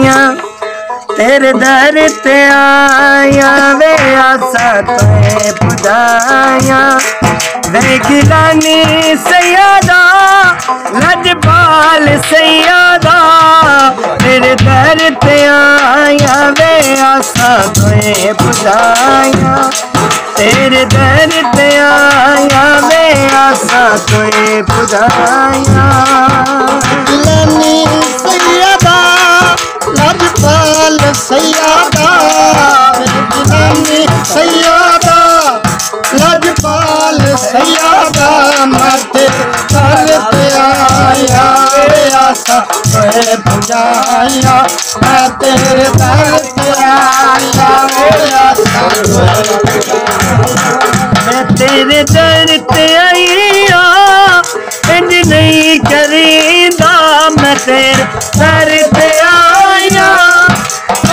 पुजाया तेरे दर ते आया वे आसा तुए पुजाया वे गिलानी सैयदा लजपाल सैयदा तेरे दर ते आया वे आसा तुए पुजाया तेरे दर ते आया वे आसा तुए पुजाया गिलानी सैयदा लजपाल सैयदा गिलानी सैयदा लजपाल सैयदा मत करते आया आसा तुए पुजाया मैं तेरे दर पे आया आसा तुए मैं तेरे दर ते आईया इंज नहीं करींदा मैं तेरे दर ते आया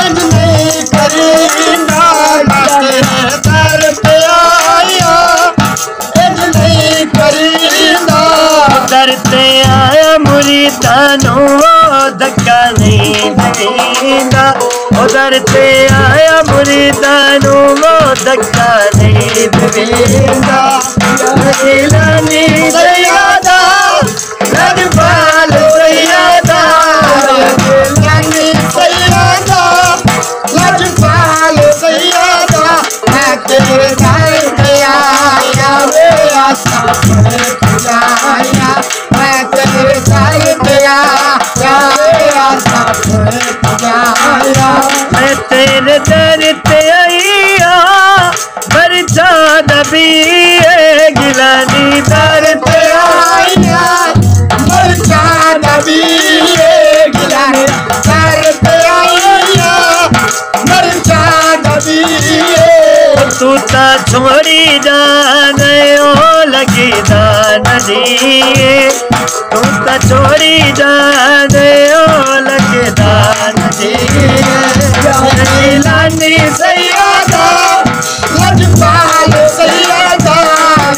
इंज नहीं करींदा मैं तेरे दर पे आया इंज नहीं करींदा दर ते आया मुरीदानो धक्का नहीं देंदा दर ते आया मुरीदानो धक्का नहीं देंदा गिलानी सैयदा लजपाल सैयदा गिलानी सैयदा लजपाल सैयदा मैं तेरे दर पे आया वे आसा तुए पुजाया मैं तेरे दर पे आया वे आसा तुए पुजाया मैं तेरे दर ते आईया बरसा नबी गिलानी दर ते आया बरसा नबी गिलानी दर पे आया बरसा नबी तू ता छोड़ी जाने ओ लगी दान दिए तू ता छोड़ी जाने ओ लगे दान दिए गिलानी सैयदा लजपाल सैयदा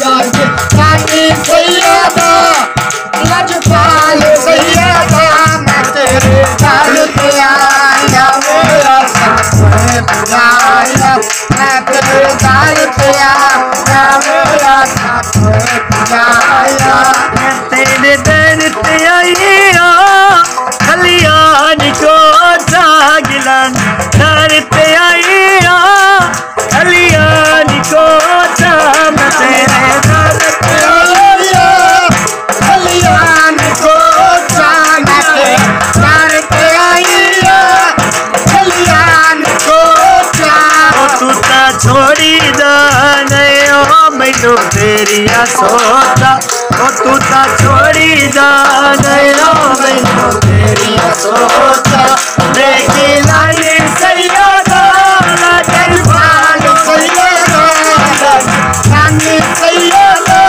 गिलानी सैयदा लजपाल सैयदा मैं तेरे दर पे आया वे आसा तुए पुजाया मैं तेरे दर पे आया वे आसा तुए पुजाया तेरे दर ते आईया खलियान को सा गिलान दर ते आईया खलियान को सा मैं तेरे दर ते आया कल्याण को जाना दर पे आया कल्याण को तू ता छोड़ी जाने ओ मैनू तेरी सोचा ओ तू ता छोड़ी जाने ओ मैनू तेरी सोचा देखी लाई सैयदा लजपाल सैयदा गिलानी सैयदा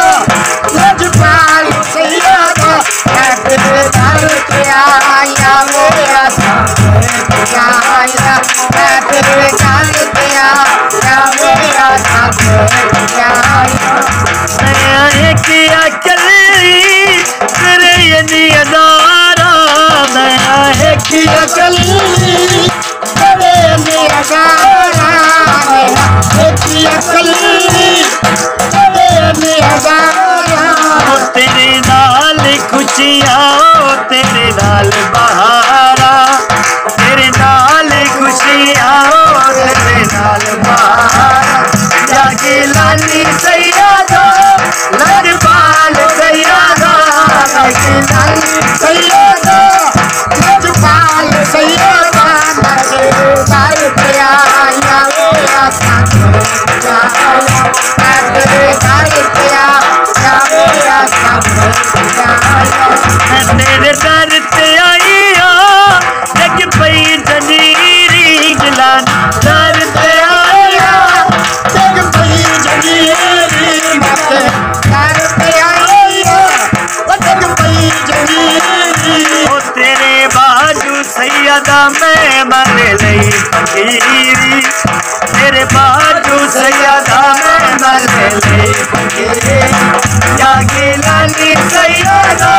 लजपाल सैयदा मैं तेरे दर पे आया वे आसा तुए पुजाया मैं तेरे दर पे आया वे आसा तुए पुजाया मैं किया कली तेरे यनी अदारा मैं किया कली तेरे निगारा किया कली तेरे निगारा तेरे नाल खुशियाँ तेरे नाल बहारा तेरे नाल खुशियाँ तेरे नाल बहारा या गिलानी सैयदा लजपाल सैयदा गिलानी सैयदा लजपाल सैयदा मैं तेरे दर पे आया वे आसा तुए पुजाया मैं तेरे दर पे आया वे आसा तुए पुजाया मैं तेरे दर ते आईया जग पई जंजीरी गिलान दर ते आईया जग पई जंजीरी मैं तेरे दर पे आया जग पई जंजीरी ओ तेरे बाजू सैयदा मैं मर लई फकीरी तेरे बाजू सैयदा मैं मर लई फकीरी या गिलानी सैयदा